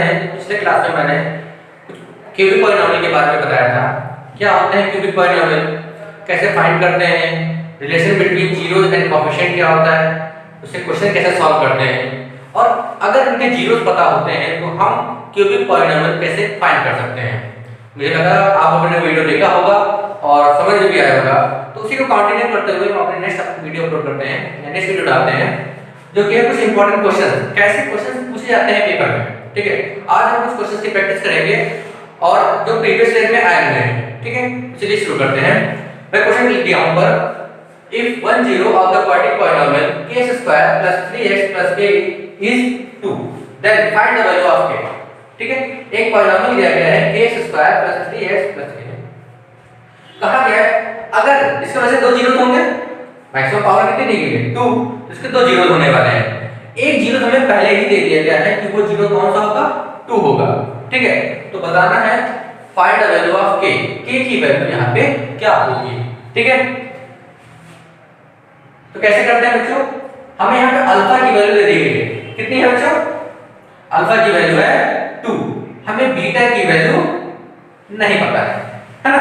हैं पिछले क्लास में मैंने कुछ क्यूबिक पॉलिनोमियल के बारे में बताया था। क्या होते हैं क्यूबिक पॉलिनोमियल, कैसे फाइंड करते हैं, relation between zeros and coefficient क्या होता है, उससे क्वेश्चन कैसे सॉल्व करते हैं, और अगर उनके जीरोस पता होते हैं तो हम क्यूबिक पॉलिनोमियल कैसे फाइंड कर सकते हैं। मुझे लगा आप अपने वीडियो देखा होगा और समझ भी आया होगा, तो उसी को कंटिन्यू करते हुए हम अपने नेक्स्ट वीडियो अपलोड करते हैं या नेक्स्ट वीडियो डालते हैं, जो कि है कुछ इंपॉर्टेंट क्वेश्चन, कैसे क्वेश्चन पूछे जाते हैं पेपर में। ठीक है, आज हम कुछ क्वेश्चंस की प्रैक्टिस करेंगे और जो प्रीवियस ईयर में आए हुए हैं। ठीक है, चलिए शुरू करते हैं। मैं क्वेश्चन लिख दिया हूं पर if one zero of the quadratic polynomial k square plus 3x plus k is 2 then find the value of k। ठीक है, एक पॉलिनोमियल दिया गया है k square plus 3x plus k, कहा गया है अगर इसके वजह से दो जीरो होंगे, मैक्सिमम पावर कितनी दी गई है 2, तो इसके दो जीरो होने वाले हैं। एक जीरो हमें पहले ही दे दिया गया है कि वो जीरो कौन सा होगा, 2 होगा। ठीक है, तो बताना है find the value of k, k की वैल्यू यहां पे क्या होगी। ठीक है, तो कैसे करते हैं बच्चों, हमें यहाँ पे अल्फा की वैल्यू दे दी गई है, कितनी है बच्चों, अल्फा की वैल्यू है 2, हमें बीटा की वैल्यू नहीं पता है ना।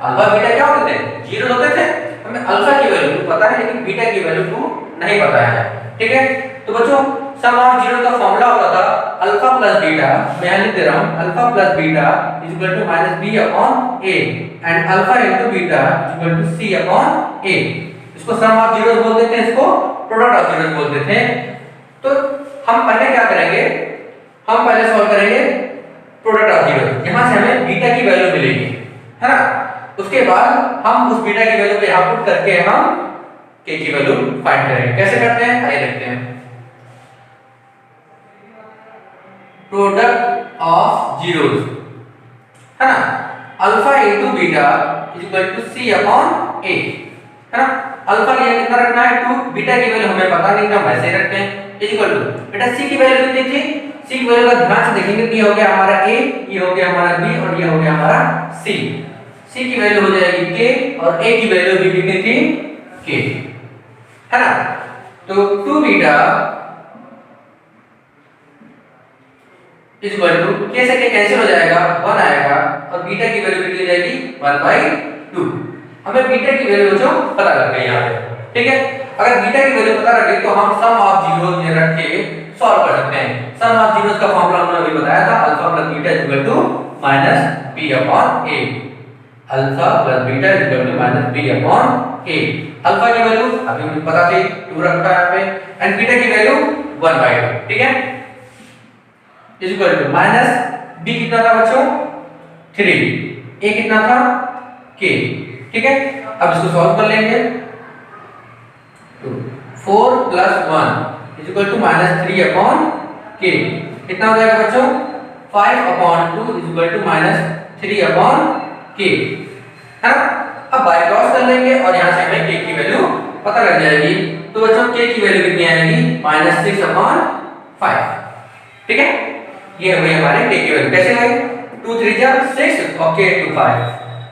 अल्फा बीटा क्या होते थे, जीरो होते थे, हमें अल्फा की वैल्यू पता है लेकिन बीटा की वैल्यू 2 नहीं पता है। ठीक है, तो बच्चों सम ऑफ जीरो का फॉर्मूला होता था अल्फा प्लस बीटा, मैं यहां लिख दे रहा हूं alpha plus beta is equal to -b upon a and alpha into beta is equal to c upon a। इसको सम ऑफ जीरोस बोलते थे, इसको प्रोडक्ट ऑफ जीरोस बोलते थे। तो हम पहले क्या करेंगे, हम पहले सॉल्व करेंगे प्रोडक्ट ऑफ जीरोस, यहां से हमें बीटा की वैल्यू मिलेगी, है ना। उसके बाद हम उस बीटा की वैल्यू को यहां पुट करके हम k की वैल्यू फाइंड करेंगे। कैसे करते हैं आइए देखते हैं। प्रोडक्ट ऑफ जीरोस, है ना, alpha into beta is equal to c upon a, है ना। अल्फा की कितना रखना है 2, बीटा की वैल्यू हमें पता नहीं था, वैसे ही रखते हैं इज इक्वल टू बेटा c की वैल्यू कितनी थी, c की वैल्यू का ध्यान से देखेंगे तो ये हो गया हमारा a, ये हो गया हमारा b और ये हो गया हमारा c। c की वैल्यू हो जाएगी k और a की वैल्यू भी कितनी थी k, है ना। तो 2 beta is equal to k से k कैंसिल हो जाएगा, 1 आएगा और बीटा की वैल्यू कितनी हो जाएगी 1/2। हमें बीटा की वैल्यू जो पता लग गई यहां पे। ठीक है, अगर बीटा की वैल्यू पता लग गई तो हम सम ऑफ जीरोस ये रख के सॉल्व कर सकते हैं। सम ऑफ जीरोस का फार्मूला हमने अभी बताया था alpha plus beta is equal to -b upon a, alpha plus beta is equal to -b upon a। Alpha की वैल्यू अभी मुझे पता थी 2 रखा है यहां पे एंड बीटा की वैल्यू 1/2। ठीक है, इज इक्वल टू -b कितना था बच्चों 3, a कितना था k। ठीक है, अब इसको सॉल्व कर लेंगे। तो 4 + 1 is equal to -3 upon k, कितना हो जाएगा बच्चों 5 upon 2 is equal to -3 upon k, है ना। अब बाय क्रॉस कर लेंगे और यहां से हमें k की वैल्यू पता लग जाएगी। तो बच्चों k की वैल्यू कितनी आएगी -6 अपॉन 5। ठीक है, ये हुई हमारे k की वैल्यू। कैसे आई 2 3 जा 6 और k * 5,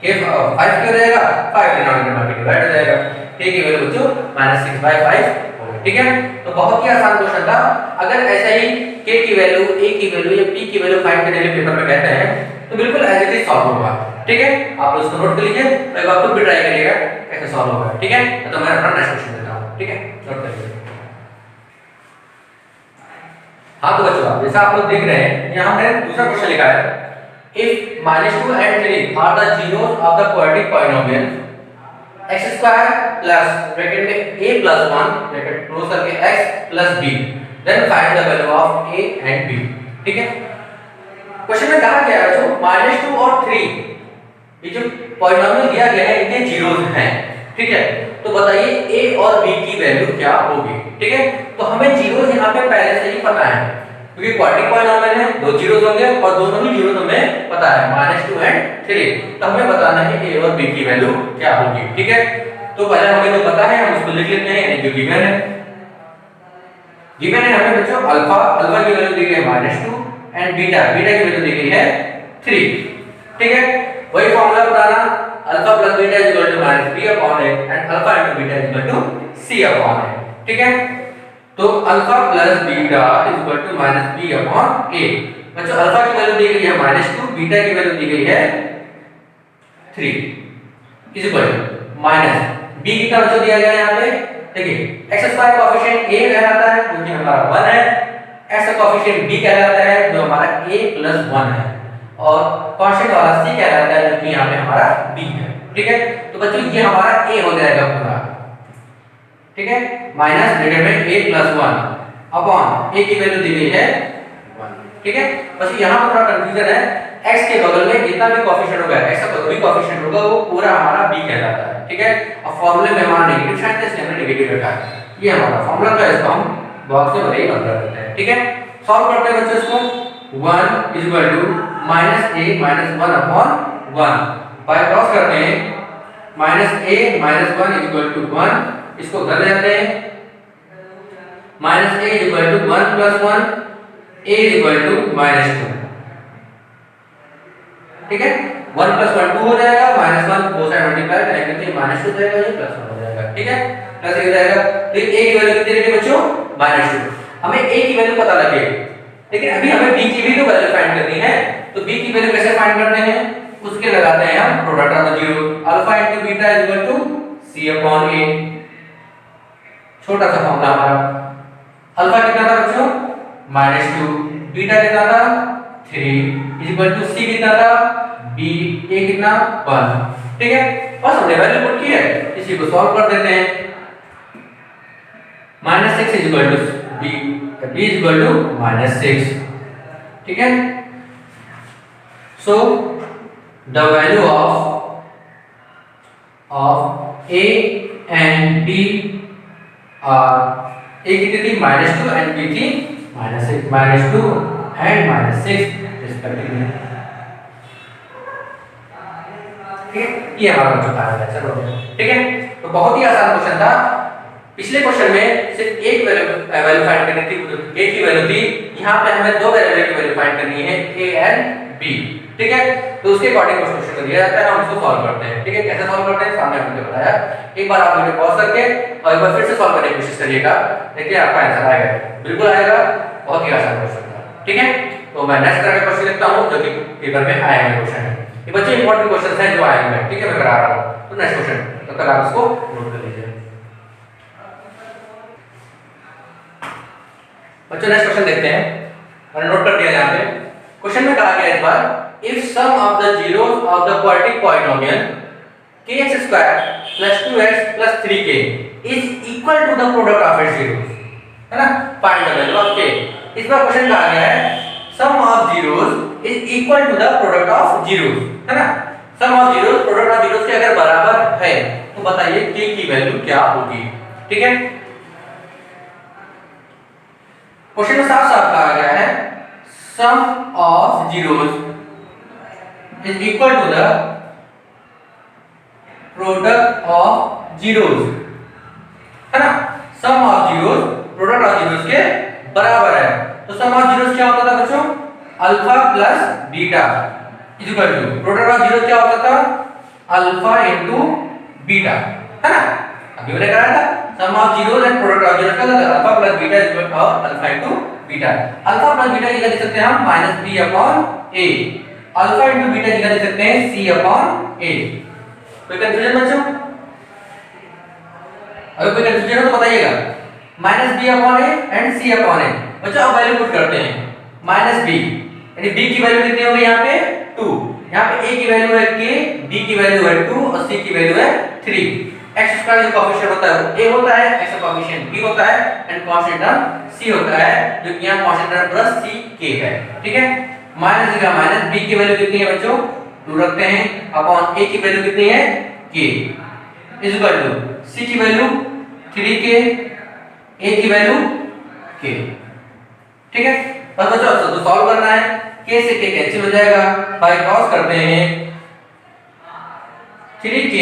k 5 क्यों रहेगा 5 डिनोमिनेटर में डिवाइड हो जाएगा, k की वैल्यू बच्चों -6/5 होगी। ठीक है, तो बहुत ही आसान क्वेश्चन था। अगर ऐसा ही k की वैल्यू a की वैल्यू या p की वैल्यू फाइंड करने के लिए पेपर में कहते हैं तो बिल्कुल एज इट इज सॉल्व होगा। ठीक है, आप लोग इसको नोट कर लीजिए, तो एक बार खुद भी ट्राई करिएगा कैसे सॉल्व होगा। ठीक है, तो मैं अपना नेक्स्ट क्वेश्चन देता हूं। ठीक है, नोट कर लीजिए। हाँ तो बच्चों जैसा आप लोग देख रहे हैं यहाँ हमने दूसरा क्वेश्चन लिखा है if -2 and 3 are the zeros of the quadratic polynomial x square plus bracket में a plus 1 bracket क्लोज करके x plus b then find the value of a and b। ठीक है, क्वेश्चन में कहा गया है जो -2 और 3 ये जो पॉलिनोमियल दिया गया है इनके जीरोस हैं। ठीक है, तो बताइए a और b की वैल्यू क्या होगी। ठीक है, तो हमें जीरोस यहाँ पे पहले से ही पता है क्योंकि क्वाड्रेटिक पॉलिनोमियल है, दो जीरोस होंगे और दोनों ही जीरोस हमें पता है -2 and 3। तो हमें बताना है कि a और b की वैल्यू क्या होगी। ठीक है, तो पहले हमें जो पता है हम उसको लिख लेते हैं, यानी जो गिवन है, गिवन है हमें बच्चों अल्फा की वैल्यू दी गई है -2 एंड बीटा की वैल्यू दी गई है 3। ठीक है, वही फार्मूला बताना alpha plus beta is equal to -b upon a and alpha into beta is equal to c upon a। ठीक है, तो alpha plus beta is equal to -b upon a। बच्चों अल्फा की वैल्यू दी गई है -2, beta की value दी गई है 3 is equal to minus b कितना बच्चों दिया गया है यहाँ पे, देखिए x स्क्वायर कोएफिशिएंट a कहलाता है जो कि हमारा 1 है, x का कोएफिशिएंट b कहलाता है जो हमारा a + 1 है, और कांस्टेंट वाला c कहलाता है जो कि यहाँ पे हमारा b है। ठीक है, तो बच्चों ये हमारा a हो जाएगा पूरा, ठीक है, माइनस ग्रेटर में a + 1 अपॉन a की वैल्यू दी गई है 1। ठीक है, बस यहाँ पर थोड़ा कंफ्यूजन है, x के बगल में जितना भी कोएफिशिएंट होगा, x का कोई भी कोएफिशिएंट होगा वो पूरा हमारा b कहलाता है। ठीक है, अब फार्मूले में हमारा नेगेटिव साइन है इसलिए हमने नेगेटिव रखा है, ये हमारा फार्मूला था, इसको हम बॉक्स में भले ही बंद कर देते हैं। ठीक है, सॉल्व करते हैं बच्चों इसको, 1 = -a - 1 अपॉन 1 बाय क्रॉस करते हैं, -a - 1 = 1, इसको कर लेते हैं, -a = 1 + 1, a = -2। ठीक है, 1 + 1 2 हो जाएगा, -1 दो साइड मल्टीप्लाई करेंगे तो ये -2 हो जाएगा, ये +1 हो जाएगा। ठीक है, प्लस ये हो जाएगा, तो a की वैल्यू कितनी रहेगी बच्चों, -2। हमें a की वैल्यू पता लगे, लेकिन अभी हमें b की भी तो वैल्यू फाइंड करनी है, तो b की वैल्यू कैसे फाइंड करते हैं, उसके लगाते हैं हम product of the zero, alpha * beta = c/a। छोटा सा फॉर्मूला हमारा, अल्फा कितना था बच्चों -2, बीटा कितना था 3 = c कितना था b, a कितना 1। ठीक है, बस हमने वैल्यू पुट की है, इसी को सॉल्व कर देते हैं, -6 = b, b = -6। ठीक है, so the value of a and b are, a कितनी थी -2 and b थी -6, -2 and -6 रिस्पेक्टिवली। ठीक है, ये हमारा जो आंसर हो गया। ठीक है, तो बहुत ही आसान क्वेश्चन था, पिछले क्वेश्चन में सिर्फ एक वैल्यू फाइंड करनी थी, a की वैल्यू थी, यहाँ पे हमें दो वेरिएबल की वैल्यू फाइंड करनी है a and b। ठीक है, तो उसके अकॉर्डिंग उस क्वेश्चन को दिया जाता है, हम उसको सॉल्व करते हैं। ठीक है, कैसे सॉल्व करते हैं सामने हमने बताया, एक बार आप वीडियो पॉज करके और एक बार फिर से सॉल्व करने की कोशिश करिएगा, देखिए आपका आंसर आएगा, बिल्कुल आएगा, बहुत ही आसान क्वेश्चन था। ठीक है, तो मैं नेक्स्ट तरह का क्वेश्चन लिखता हूं जो कि पेपर में आए हुए क्वेश्चन है, ये बच्चे इंपॉर्टेंट क्वेश्चंस हैं जो आए हुए हैं। ठीक है, मैं करा रहा हूं, तो नेक्स्ट क्वेश्चन तब तक आप इसको नोट कर लीजिए। बच्चों नेक्स्ट क्वेश्चन देखते हैं, मैंने नोट कर दिया यहाँ पे, क्वेश्चन में कहा गया इस बार, if sum of the zeros of the quadratic polynomial kx² + 2x + 3k is equal to the product of its zeros, है ना, find the value of k। इस बार क्वेश्चन कहा गया है sum of zeros is equal to the product of zeros, है ना, sum of zeros product of zeros के अगर बराबर है तो बताइए k की वैल्यू क्या होगी। ठीक है, क्वेश्चन में साफ साफ कहा गया है sum of zeros is equal to the product of zeros, है ना, sum of zeros product of zeros के बराबर है, तो sum of zeros क्या होता था बच्चों, alpha plus beta is equal to product of zeros क्या होता था, अल्फा इनटू बीटा, है ना, अभी मैंने कराया था sum of zeros and product of zeros का होता था alpha plus beta is equal to alpha into beta. Alpha plus beta की जगह लिख सकते हैं हम -b/a, अल्फा इनटू बीटा की जगह लिख सकते हैं c/a। कोई कंफ्यूजन बच्चों, अगर कोई कंफ्यूजन हो तो बताइएगा, -b/a एंड c/a। बच्चों अब वैल्यू पुट करते हैं, -b यानी b की वैल्यू कितनी होगी यहाँ पे 2, यहाँ पे a की वैल्यू है k, b की वैल्यू है 2 और c की वैल्यू है 3। x² जो कोएफिशिएंट होता है वो a होता है, x का कोएफिशिएंट b होता है एंड कांस्टेंट टर्म c होता है, जो कि यहाँ constant term plus c k है। ठीक है, माइनस का माइनस, b की वैल्यू कितनी है बच्चों 2 रखते हैं, अपॉन a की वैल्यू कितनी है k is equal to c की वैल्यू 3k, a की वैल्यू k। ठीक है, बस बच्चों तो सॉल्व करना है, k से k कैंसिल हो जाएगा, बाय क्रॉस करते हैं 3k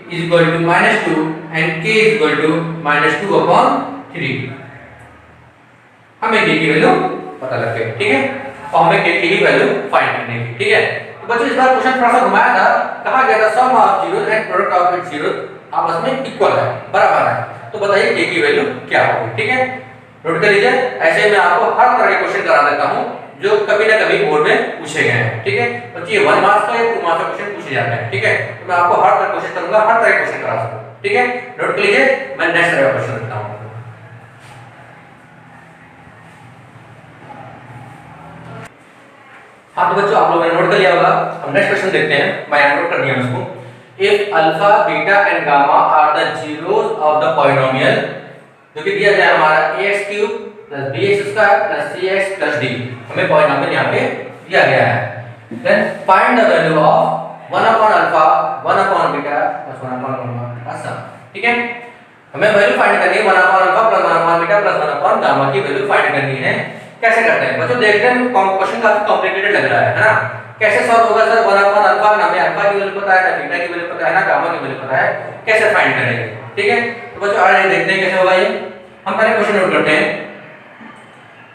is equal to -2 and k is equal to -2/3। हमें k की वैल्यू पता लग गई। ठीक है, और हमें k की वैल्यू फाइंड करनी थी। ठीक है, तो बच्चों इस बार क्वेश्चन थोड़ा सा घुमाया था, कहा गया था sum of zeros and product of its zeros आपस में इक्वल है, बराबर है, तो बताइए k की वैल्यू क्या होगी। ठीक है, नोट कर लीजिए, ऐसे मैं आपको हर तरह के क्वेश्चन करा देता हूं जो कभी ना कभी बोर्ड में पूछे गए हैं। ठीक है, तो ये 1 मार्क्स का या 2 मार्क्स का क्वेश्चन पूछे जाते हैं। ठीक है, तो मैं आपको हर तरह क्वेश्चन करूंगा, हर तरह क्वेश्चन करा सकूंगा। ठीक है, नोट कर लीजिए, मैं नेक्स्ट तरह का क्वेश्चन करता हूं। हाँ तो बच्चों आप लोगों ने नोट कर लिया होगा, हम नेक्स्ट क्वेश्चन देखते हैं। मैं नोट कर दिया उसको। If alpha beta and gamma are the zeros of the polynomial, जो कि दिया गया हमारा ax³ + bx² + cx + d, हमें पॉलिनोमियल यहां पे दिया गया है। Then find the value of 1/अल्फा 1/बीटा + 1/गामा का सम। ठीक है, हमें वैल्यू फाइंड करनी है 1/अल्फा + 1/बीटा + 1/गामा की वैल्यू फाइंड करनी है। कैसे करते हैं बच्चों, देख रहे हैं क्वेश्चन काफी कॉम्प्लिकेटेड लग रहा है ना। कैसे सॉल्व होगा सर? 1/अल्फा ना हमें अल्फा की वैल्यू पता है, ना बीटा की वैल्यू पता है, ना गामा की वैल्यू पता है, कैसे फाइंड करेंगे? ठीक है, तो बच्चों आइए देखते हैं कैसे होगा ये। हम पहले क्वेश्चन नोट करते हैं।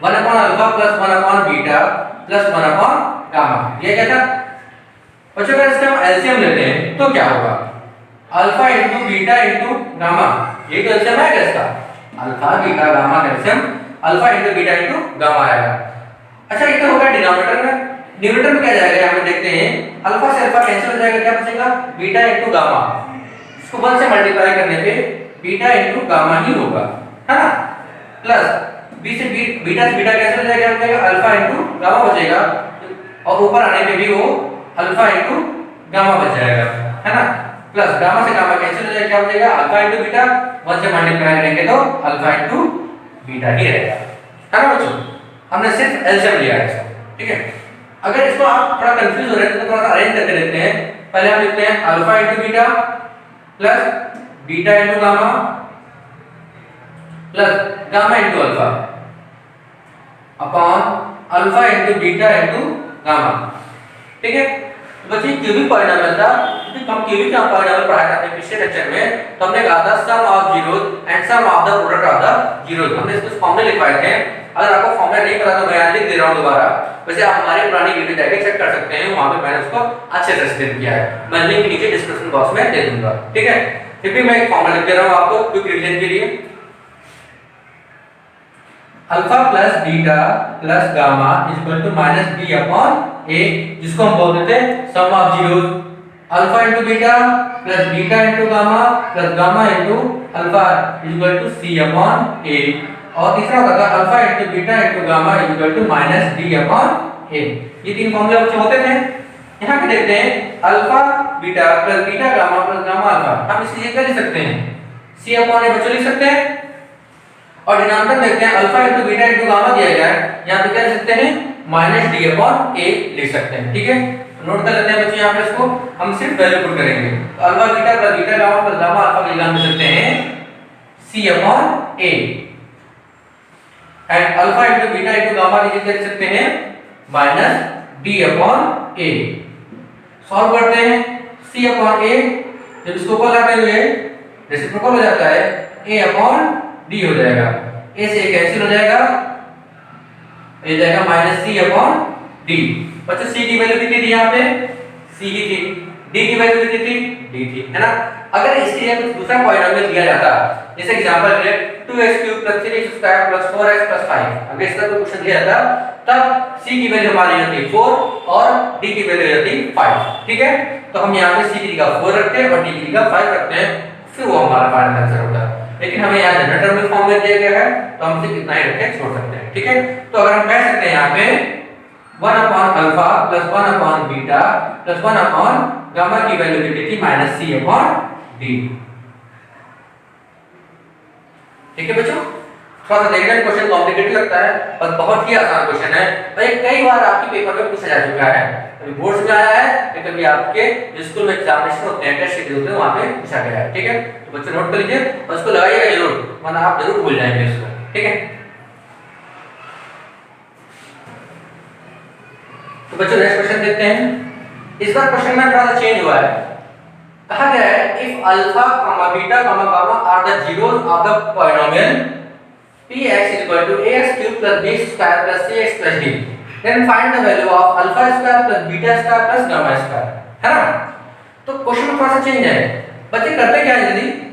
1/अल्फा + 1/बीटा + 1/गामा, ये क्या था बच्चों? अगर इसका हम एलसीएम लेते हैं तो क्या होगा? अल्फा * बीटा * गामा, ये तो एलसीएम है इसका। अल्फा बीटा गामा का एलसीएम अल्फा * बीटा * गामा आएगा। अच्छा ये तो होगा डिनोमिनेटर में। न्यूमरेटर में क्या जाएगा? यहाँ पे देखते हैं, अल्फा से अल्फा कैंसिल हो जाएगा, क्या बचेगा? Beta * gamma. इसको 1 से मल्टीप्लाई करने पे बीटा * गामा ही होगा, है ना। प्लस बीटा से बीटा कैंसिल हो जाएगा, क्या बचेगा? अल्फा * गामा बचेगा, और ऊपर आने पे भी वो अल्फा * गामा बच जाएगा, है ना। प्लस गामा से गामा कैंसिल हो जाएगा, क्या बचेगा? अल्फा * बीटा, 1 से मल्टीप्लाई करेंगे तो अल्फा * बीटा ही रहेगा, है ना बच्चों। हमने सिर्फ एलसीएम लिया है इसका। ठीक है, अगर इसको आप थोड़ा कंफ्यूज हो रहे हैं तो थोड़ा सा अरेंज करके देखते हैं। पहले हम लिखते हैं alpha * beta plus beta * gamma plus gamma * alpha upon alpha * beta * gamma. ठीक है, तो बच्चे क्यूबिक पॉलिनोमियल था, क्योंकि हम क्यूबिक का पॉलिनोमियल पढ़ा करते हैं पिछले लेक्चर में, तो हमने कहा था sum of zeros and sum of the product of the zeros. हमने इसको फॉर्मूले लिखवाए थे। अगर आपको फॉर्मूला नहीं पता तो मैं यहाँ लिख दे रहा हूँ दोबारा। वैसे आप हमारे पुरानी वीडियो जाके चेक कर सकते हैं, वहां पे मैंने उसको अच्छे से एक्सप्लेन किया है। मैं लिंक नीचे डिस्क्रिप्शन बॉक्स में दे दूंगा। ठीक है, फिर भी मैं एक फॉर्मूला लिख दे रहा हूँ आपको क्विक रिवीजन के लिए। Alpha plus beta plus gamma equal to minus b upon a, जिसको हम बोल देते हैं sum of zeros. Alpha * beta plus beta * gamma plus gamma * alpha equal to c upon a, और तीसरा होगा alpha * beta * gamma equal to minus d upon a. ये तीन फॉर्मूले बच्चे होते थे। यहाँ पे देखते हैं alpha beta plus beta gamma plus gamma alpha, हम इसे क्या लिख सकते हैं? सी अपॉन ए बच्चों लिख सकते हैं। और डिनोमिनेटर देखते हैं अल्फा * बीटा * गामा दिया गया है, यहाँ पे क्या लिख सकते हैं? माइनस डी अपॉन ए लिख सकते हैं। ठीक है, तो नोट कर लेते हैं बच्चों, यहाँ पे इसको हम सिर्फ वैल्यू पुट करेंगे। तो alpha beta plus beta gamma plus gamma alpha की जगह हम लिख सकते हैं c upon a, and alpha * beta * gamma की जगह लिख सकते हैं minus d upon a. Solve करते हैं, सी अपॉन ए जब इसको ऊपर लाते हुए रेसिप्रोकल हो जाता है, ए अपॉन डी हो जाएगा, ए से कैंसिल हो जाएगा, ये जाएगा माइनस सी अपॉन डी। बच्चों सी की वैल्यू कितनी थी? यहाँ पे सी ही थी, डी की वैल्यू कितनी थी? डी थी, है ना। अगर इसके लिए कुछ दूसरा पॉलिनोमियल दिया जाता, जैसे एग्जांपल ले 2x³ + 3x² + 4x + 5, अगर इसका कोई क्वेश्चन दिया जाता तब c की वैल्यू हमारी होती 4 और d की वैल्यू होती 5। ठीक है, तो हम यहाँ पे c की जगह 4 रखते हैं और d की जगह 5 रखते हैं, फिर वो हमारा फाइनल आंसर होता है। लेकिन हमें यहाँ जनरेटर में फॉर्म में दिया गया है तो हम सिर्फ इतना ही रख के छोड़ सकते हैं। ठीक है, तो अगर हम कह सकते हैं यहाँ पे 1/अल्फा + 1/बीटा + 1/गामा की वैल्यू कितनी थी? माइनस सी अपॉन डी। ठीक है बच्चों, थोड़ा सा देखने में क्वेश्चन कॉम्प्लिकेटेड लगता है पर बहुत ही आसान क्वेश्चन है, और ये कई बार आपके पेपर में पूछा जा चुका है। कभी बोर्ड्स में आया है, या कभी आपके स्कूल में एग्जामिनेशन होते हैं, टेस्ट शेड्यूल होते हैं, वहां पे पूछा गया है। ठीक है, तो बच्चों नोट कर लीजिए और इसको लगाइएगा जरूर, वरना आप जरूर भूल जाएंगे इसको। ठीक है, तो बच्चों नेक्स्ट क्वेश्चन देखते हैं। इस बार क्वेश्चन में थोड़ा सा चेंज हुआ है। कहा गया है if alpha, beta, gamma are the zeros of the polynomial px = ax³ + bx² + cx + d, then find the value of alpha² + beta² + gamma², है ना। तो क्वेश्चन में थोड़ा सा चेंज है। बच्चे करते क्या है,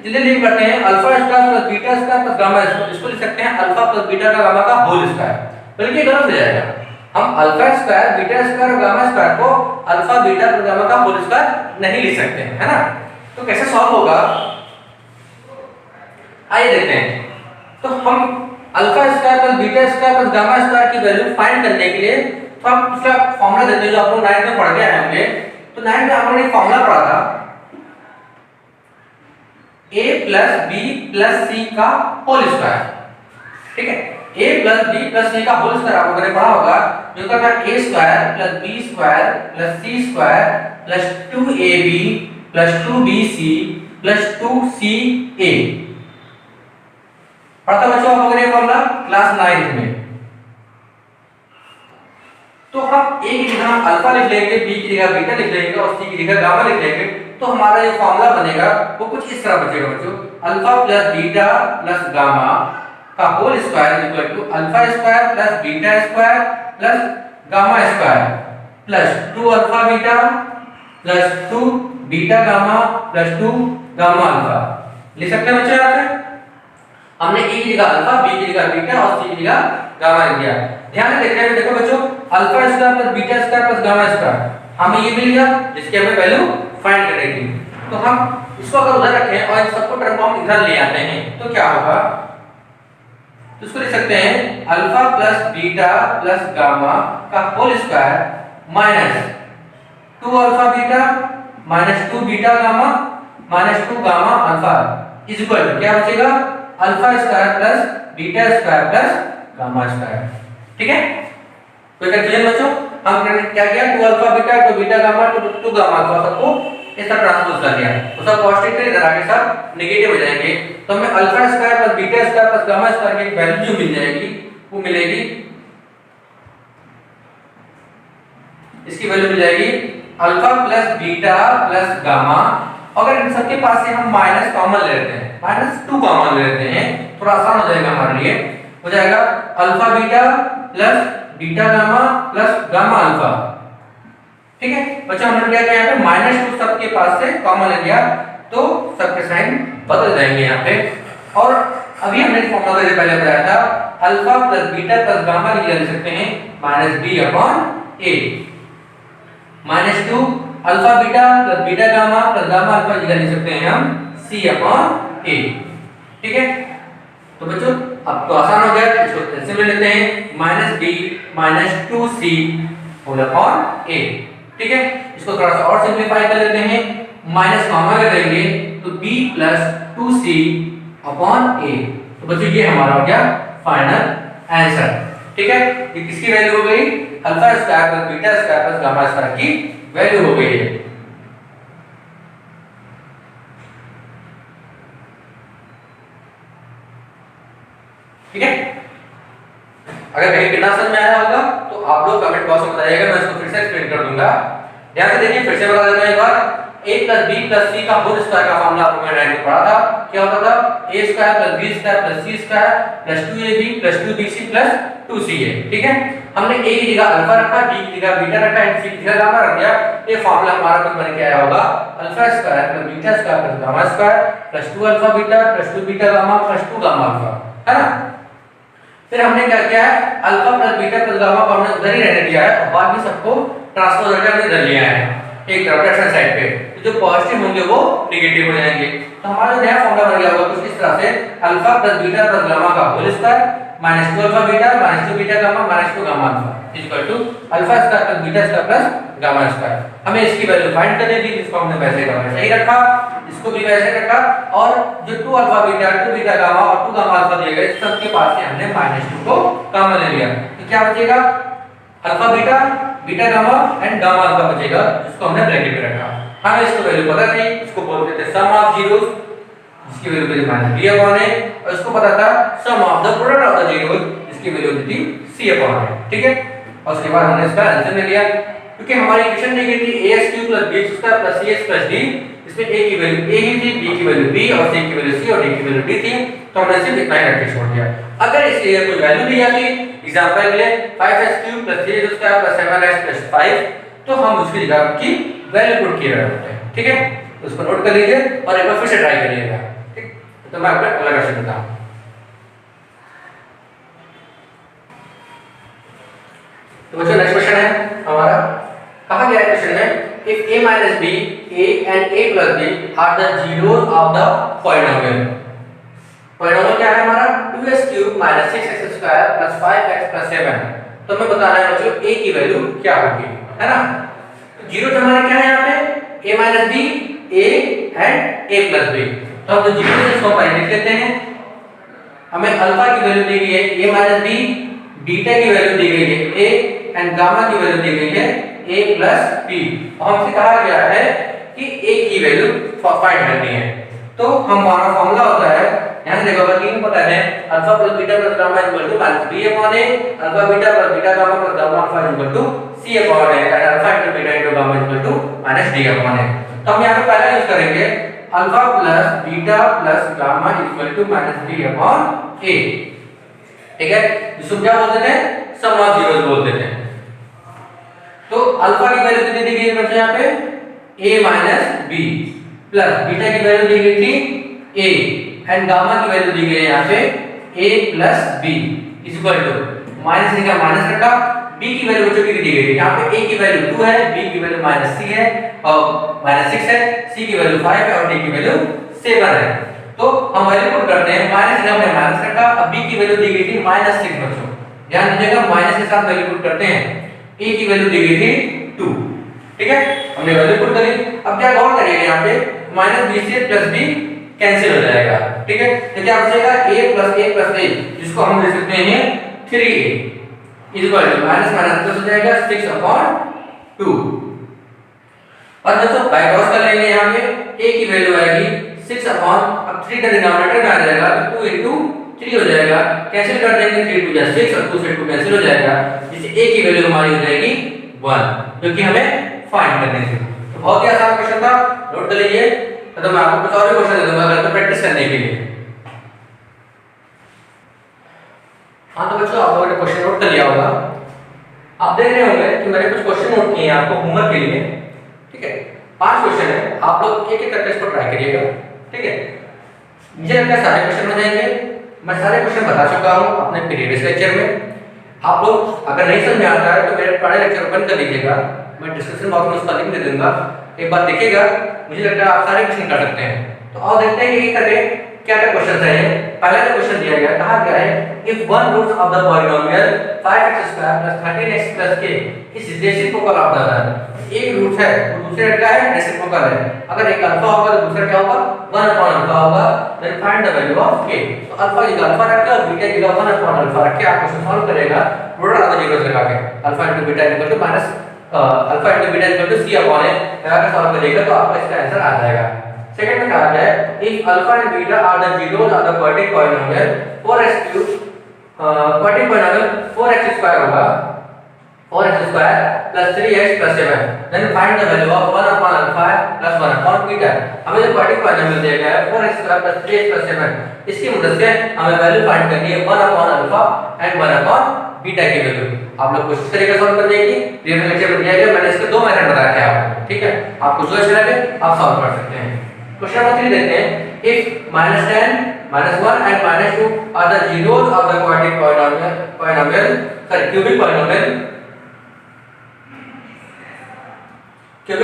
जल्दी लिख करते हैं अल्फा² + बीटा² + गामा², इसको लिख सकते हैं अल्फा + बीटा का गामा का होल स्क्वायर, बल्कि गलत हो जाएगा। हम अल्फा स्क्वायर बीटा स्क्वायर और गामा स्क्वायर को अल्फा बीटा और गामा का होल स्क्वायर नहीं लिख सकते हैं, है ना। तो कैसे सॉल्व होगा, आइए देखते हैं। तो हम alpha square plus beta square plus gamma square की वैल्यू फाइंड करने के लिए तो हम इसका फॉर्मूला देते हैं जो आप लोग 9th में पढ़ के आए होंगे। तो 9th में हम लोगों ने एक फॉर्मूला पढ़ा था a प्लस बी प्लस सी का होल स्क्वायर, ठीक है। a प्लस बी प्लस सी का होल स्क्वायर आप लोगों ने पढ़ा होगा, जो था a square plus b square plus c square plus 2ab plus 2bc plus 2ca। पढ़ा था बच्चों आप लोगों ने फॉर्मूला क्लास 9th में। तो हम a की जगह अल्फा लिख लेंगे, b की जगह बीटा लिख लेंगे और c की जगह गामा लिख लेंगे। तो हमारा जो फॉर्मूला बनेगा वो कुछ इस तरह बचेगा बच्चों, alpha plus beta plus gamma का whole square equal to alpha square plus beta square plus gamma square plus 2 alpha beta plus 2 beta gamma plus 2 gamma alpha. लिख सकते हैं बच्चों यहाँ पे हमने ए की जगह अल्फा, बी की जगह बीटा और सी की जगह गामा लिख दिया। ध्यान से देखिए, देखो बच्चों alpha square plus beta square plus gamma square हमें ये मिल गया जिसकी हमें वैल्यू फाइंड करनी थी। तो हम इसको अगर उधर रखें और इन सबको टर्म को हम इधर ले आते हैं तो क्या होगा, तो इसको लिख सकते हैं alpha plus beta plus gamma का whole square minus 2 alpha beta minus 2 beta gamma minus 2 gamma alpha is equal to क्या बचेगा, alpha square plus beta square plus gamma square. ठीक है, कोई कंफ्यूजन बच्चों? हमने क्या किया, 2 alpha beta 2 beta gamma 2 gamma alpha सबको इस तरह ट्रांसपोज कर दिया, तो सब पॉजिटिव थे, इधर आके सब नेगेटिव हो जाएंगे। तो हमें alpha square plus beta square plus gamma square की वैल्यू जो मिल जाएगी वो मिलेगी, इसकी वैल्यू मिल जाएगी alpha plus beta plus gamma. अगर इन सबके पास से हम माइनस कॉमन ले लेते हैं, -2 कॉमन ले लेते हैं, थोड़ा आसान हो जाएगा हमारे लिए। हो जाएगा alpha beta plus beta gamma plus gamma alpha. ठीक है बच्चों, हमने क्या किया यहाँ पे -2 सबके पास से कॉमन ले लिया तो सबके साइन बदल जाएंगे यहाँ पे। और अभी हमने इस फॉर्मूला को पहले बताया था, alpha plus beta plus gamma की जगह लिख सकते हैं -b/a, -2 alpha beta plus beta gamma plus gamma alpha की जगह लिख सकते हैं हम c/a। ठीक है, तो बच्चों अब तो आसान हो गया, इसको ऐसे में लेते हैं -b -2c whole upon a। ठीक है, इसको थोड़ा सा और सिंपलीफाई कर लेते हैं, माइनस कॉमन ले लेंगे तो b plus 2c upon a। तो बच्चों ये हमारा हो गया फाइनल आंसर। ठीक है, ये किसकी वैल्यू हो गई, alpha square plus beta square plus gamma square की वैल्यू हो गई है। ठीक है, अगर कहीं बिना समझ में आया होगा तो आप लोग कमेंट बॉक्स में बताइएगा, मैं इसको फिर से एक्सप्लेन कर दूंगा। ध्यान से देखिए, फिर से बता देता हूं एक बार, a plus b plus c का होल स्क्वायर का फार्मूला आपको मैंने राइट में पढ़ा था। क्या होता था, a square plus b square plus c square plus 2ab plus 2bc plus 2ca। ठीक है, हमने a की जगह अल्फा रखा, b की जगह बीटा रखा, c की जगह गामा रख दिया। ये फार्मूला हमारा कुछ बन के आया होगा, alpha square plus beta square plus gamma square plus 2 alpha beta plus 2 beta gamma plus 2 gamma alpha, है ना। फिर हमने क्या किया है, alpha plus beta plus gamma को हमने उधर ही रहने दिया है और बाकी सबको ट्रांसपोज करके हमने इधर लिया है एक तरफ लेफ्ट साइड पे। तो जो पॉजिटिव होंगे वो नेगेटिव हो जाएंगे। तो हमारा नया फॉर्मूला बन गया होगा कुछ इस तरह से, alpha plus beta plus gamma का whole square -2 alpha beta -2 beta gamma -2 gamma alpha equal to alpha square plus beta square plus gamma square. हमें इसकी वैल्यू फाइंड करनी थी, इसको हमने वैसे का वैसे ही रखा, इसको भी वैसे रखा, और जो 2 अल्फा बीटा 2 बीटा गामा और 2 गामा अल्फा दिए गए सबके पास से हमने -2 को कॉमन ले लिया। तो क्या बचेगा, alpha beta beta gamma and gamma alpha बचेगा, जिसको हमने ब्रैकेट में रखा। हमें इसको वैल्यू पता थी, इसको बोलते थे सम ऑफ जीरोस, जिसकी वैल्यू थी -b/a, और इसको पता था sum of the product of the zeros, जिसकी वैल्यू थी c/a। ठीक है, और उसके बाद हमने इसका आंसर ले लिया, क्योंकि हमारी इक्वेशन दी गई थी ax³ + bx² + cx + d, इसमें a की वैल्यू a ही थी, b की वैल्यू b और c की वैल्यू c और d की वैल्यू d थी। तो हमने सिर्फ इतना ही रख के छोड़ दिया। अगर इसकी कोई वैल्यू दी जाती, एग्जांपल के लिए 5x³ + 3x² + 7x + 5, तो हम उसकी जगह की वैल्यू पुट किए रहते हैं। ठीक है, तो उसको नोट कर लीजिए और एक बार फिर से ट्राई करिएगा। ठीक, तो मैं आपको अगला क्वेश्चन देता हूं। तो बच्चों नेक्स्ट क्वेश्चन है हमारा, कहा गया है क्वेश्चन में if a minus b, a and a plus b are the zeros of the polynomial. Polynomial क्या है हमारा 2x cube minus 6x square plus 5x plus 7। तो हमें बताना है बच्चों a की वैल्यू क्या होगी, है ना। जीरो हमारे क्या है यहाँ पे a minus b, a and a plus b। तो हम तो जीरो से इसको पहले लिख लेते हैं। हमें अल्फा की वैल्यू दी गई है a माइनस b, बीटा की वैल्यू दी गई है a एंड गामा की वैल्यू दी गई है a प्लस b। हमसे कहा गया है कि a की वैल्यू फाइंड करनी है। तो हमारा फॉर्मूला होता है, यहां देखो अगर तीन पता है alpha plus beta plus gamma equal to minus b upon a, alpha beta plus beta gamma plus gamma alpha equal to c upon a and alpha into beta into gamma equal to minus d upon a। तो हम यहां पे पहला use करेंगे alpha plus beta plus gamma equal to minus b upon a, ठीक है। इसको क्या बोलते हैं, सम ऑफ जीरोस बोलते हैं। तो अल्फा की वैल्यू कितनी दी गई है बच्चों यहाँ पे a minus b, plus beta की वैल्यू दी गई थी a एंड गामा की वैल्यू दी गई है यहाँ पे a plus b equal to minus का माइनस रखा, b की वैल्यू बच्चों की दी गई है यहाँ पे a की वैल्यू 2 है, b की वैल्यू माइनस 3 है और माइनस 6 है, c की वैल्यू 5 है और d की वैल्यू 7 है। तो हम वैल्यू पुट करते हैं, माइनस का हमने माइनस रखा, अब b की वैल्यू दी गई थी माइनस 6 बच्चों, ध्यान दीजिएगा माइनस के साथ वैल्यू पुट करते हैं। a की वैल्यू दी गई थी 2, ठीक है, हमने वैल्यू पुट करी। अब क्या गौर करिएगा यहाँ पे माइनस b से प्लस b कैंसिल हो जाएगा, ठीक है। तो क्या बचेगा a प्लस a जिसको हम लिख सकते हैं 3a equal to minus minus plus हो जाएगा 6 अपॉन 2। और दोस्तों बाय क्रॉस कर लेंगे, यहाँ पे a की वैल्यू आएगी 6 अपॉन, अब 3 का डिनोमिनेटर में आ जाएगा तो 2 into 3 हो जाएगा, कैंसिल कर देंगे 3 2 जा 6 और 2 से 2 कैंसिल हो जाएगा, जिससे a की वैल्यू हमारी हो जाएगी 1, जो कि हमें फाइंड करनी थी। तो बहुत ही आसान क्वेश्चन था, नोट कर लीजिए। तो मैं आपको कुछ और भी क्वेश्चन दे दूंगा घर पे प्रैक्टिस करने के लिए। हाँ तो बच्चों आप लोगों ने क्वेश्चन नोट कर लिया होगा, आप देख रहे होंगे कि मैंने कुछ क्वेश्चन नोट किए हैं आपको होमवर्क के लिए, ठीक है। 5 क्वेश्चन है, आप लोग एक एक करके इसको ट्राई करिएगा, ठीक है। मुझे लगता है सारे क्वेश्चन हो जाएंगे, मैं सारे क्वेश्चन बता चुका हूँ अपने प्रीवियस लेक्चर में। आप लोग अगर नहीं समझ में आता है तो मेरे पुराने लेक्चर ओपन कर लीजिएगा, मैं डिस्क्रिप्शन बॉक्स में उसका लिंक दे दूंगा, एक बार देखिएगा, मुझे लगता है आप सारे क्वेश्चन कर सकते हैं। तो आओ देखते हैं ये करके क्या क्या क्वेश्चन है। पहला जो क्वेश्चन दिया गया, कहा गया है if one root of the polynomial 5x square plus 13x plus k is reciprocal of the other. एक रूट है वो दूसरे का है रेसिप्रोकल है, अगर एक अल्फा होगा तो दूसरा क्या होगा 1 अपॉन अल्फा होगा, then find the value of k। तो अल्फा की अल्फा रख के और बीटा की 1 अपॉन अल्फा रख के आप क्वेश्चन सॉल्व करेगा प्रोडक्ट ऑफ द जीरोस लगा के, alpha into beta equal to minus alpha into beta equal to c upon a लगा के सॉल्व करेगा तो आपका इसका आंसर आ जाएगा। सेकंड में कहा गया है if alpha and beta are the zeros of the quadratic polynomial 4x cube quadratic polynomial 4x square होगा 4x square plus 3x plus 7, then find the value of 1 upon alpha plus 1 upon beta. हमें जो quadratic polynomial दिया गया है 4x square plus 3x plus 7, इसकी मदद से हमें वैल्यू फाइंड करनी है 1 upon alpha and 1 upon beta की वैल्यू। आप लोग कोशिश करिएगा सॉल्व करने की, प्रीवियस लेक्चर में दिया गया, मैंने इसके 2 मेथड बताए थे आपको, ठीक है। आपको जो अच्छा लगे आप सॉल्व कर सकते हैं। क्वेश्चन नंबर 3 देखते हैं if -10 -1 and -2 are the zeros of the quadratic polynomial cubic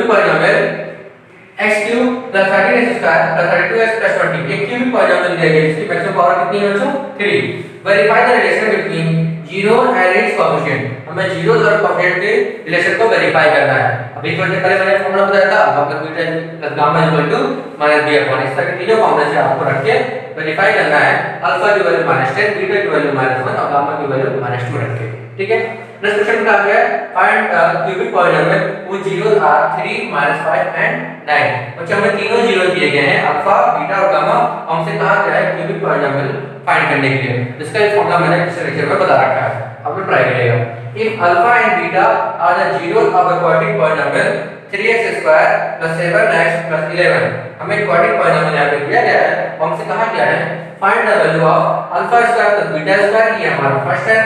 polynomial x cube plus 13x square plus 32x plus 20 एक क्यूबिक पॉलिनोमियल दिया गया है, इसकी मैक्सिमम पावर कितनी है बच्चों 3। Verify the relation between zero and it's coefficient. हमें zeros और कोएफिशिएंट के रिलेशन को वेरीफाई करना है। अभी थोड़ी देर पहले मैंने फॉर्मूला बताया था alpha plus beta plus gamma equal to minus b upon, इस तरह के तीनों फॉर्मूले से आपको रख के वेरीफाई करना है। अल्फा की वैल्यू -10, बीटा की वैल्यू -1 और गामा की वैल्यू -2 रख के, ठीक है। नेक्स्ट क्वेश्चन क्या है find cubic polynomial which zeros are 3 -5 and 9। बच्चों हमें तीनों जीरो दिए गए हैं अल्फा बीटा और गामा, हमसे कहा गया है क्यूबिक पॉलिनोमियल फाइंड करने के लिए, जिसका एक फॉर्मूला मैंने पिछले लेक्चर में बता रखा है, आप लोग ट्राई करिएगा। If alpha and beta are the zeros of the quadratic polynomial 3x square plus 7x plus 11, हमें क्वाड्रेटिक पॉलिनोमियल यहां पे दिया गया है, हमसे कहा गया है find the value of alpha square plus beta square, ये हमारा फर्स्ट है,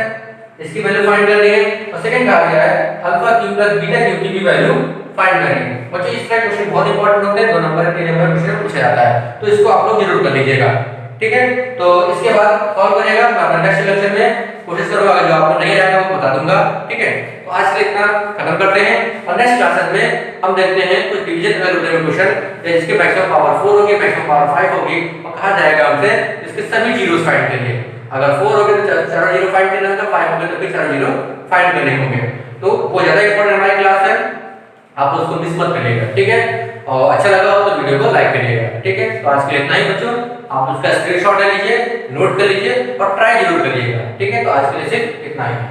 इसकी वैल्यू फाइंड करनी है। और सेकंड कहा गया है alpha cube plus beta cube की भी वैल्यू फाइंड करनी है। बच्चों इस तरह क्वेश्चन बहुत इंपॉर्टेंट होते हैं, 2 नंबर 3 नंबर क्वेश्चन पूछा जाता है, तो इसको आप लोग जरूर कर लीजिएगा, ठीक है। तो इसके बाद सॉल्व करिएगा, मैं अपने नेक्स्ट लेक्चर में कोशिश करूंगा, अगर जो आपको नहीं आएगा वो बता दूंगा, ठीक है। तो तो आज के लिए इतना खत्म करते हैं और नेक्स्ट क्लासेस में हम देखते हैं कुछ डिवीजन एल्गोरिथम क्वेश्चन जिसके मैक्सिमम पावर 4 होगी, मैक्सिमम पावर 5 होगी और कहा जाएगा हमसे इसके सभी जीरोस फाइंड करिए। अगर 4 हो गए तो चारों जीरो फाइंड करने होंगे, 5 हो गए तो भी चारों जीरो फाइंड करने होंगे। तो वो ज्यादा इंपॉर्टेंट हमारी क्लास है, आप उसको मिस मत करिएगा, ठीक है। और अच्छा लगा हो तो वीडियो को लाइक करिएगा, ठीक है। तो आज के लिए इतना ही बच्चों, आप उसका स्क्रीनशॉट ले लीजिए, नोट कर लीजिए और ट्राई जरूर करिएगा, ठीक है। तो आज के लिए सिर्फ इतना ही।